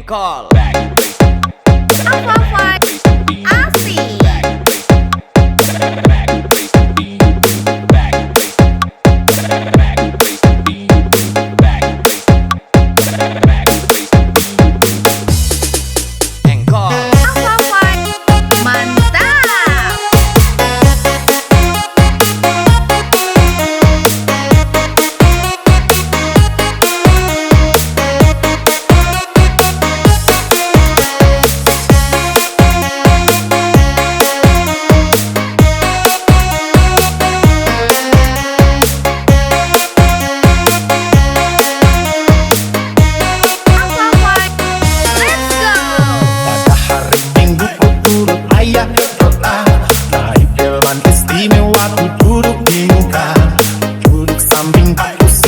Engkol. Apa asik.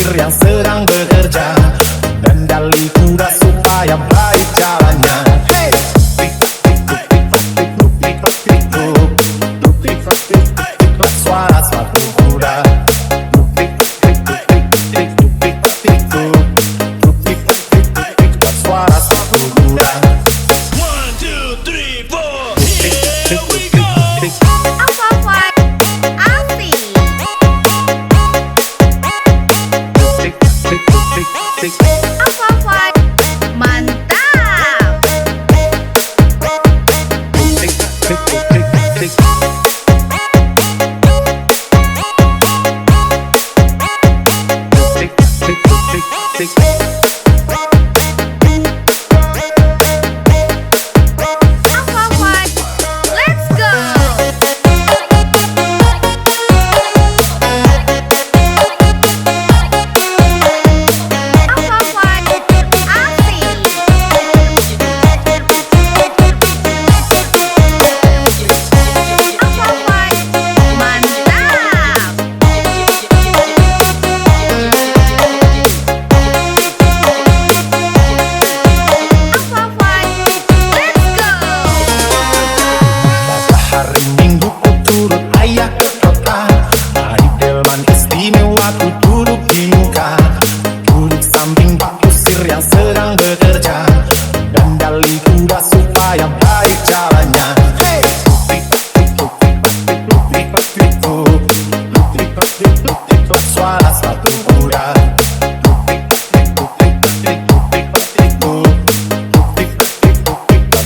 Yang sedang bekerja, kendali kuda supaya baik jalannya. Hey, suara sepatu kuda. Suara sepatu kuda. 1, 2, 3, 4. Here we go. Hari Minggu ku turut ayah ke kota, naik delman istimewa ku duduk di muka. Duduk samping Pak Kusir yang sedang bekerja, kendali kuda supaya baik jalannya. Hey, suara sepatu kuda.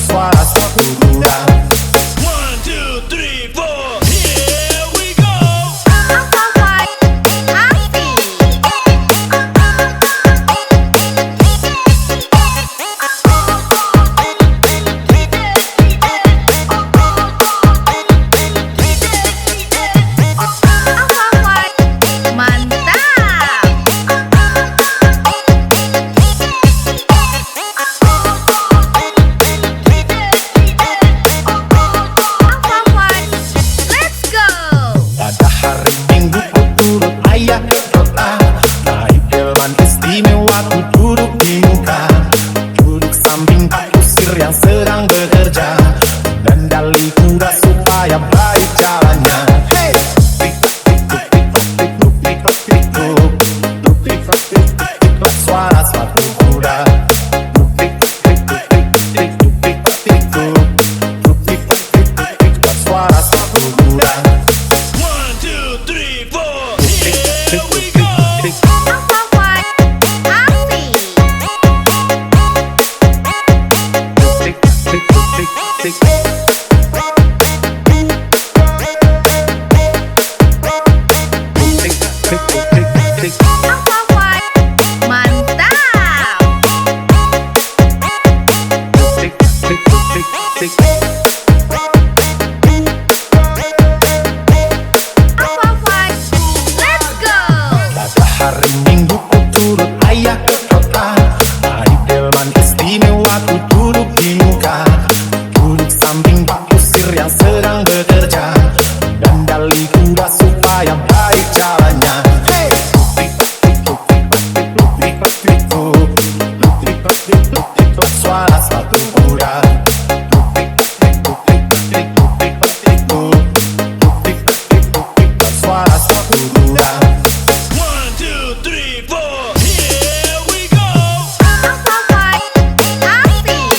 Suara sepatu kuda. 1, 2, 3, 4. Here we go. Pada hari Minggu ku turut ayah ke kota, naik delman istimewa ku duduk di muka. Duduk samping Pak Kusir yang sedang bekerja, kendali kuda supaya baik jalannya. Hey, suara sepatu kuda. Suara sepatu kuda. 1, 2, 3, 4. Here we go. Pada hari Minggu ku turut ayah ke kota, naik delman istimewa ku duduk di muka. Duduk samping Pak Kusir yang sedang bekerja, kendali kuda supaya baik jalannya. Hey, suara sepatu kuda. Suara sepatu kuda. 1, 2, 3, 4. Here we go. Asik.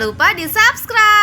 lupa di subscribe.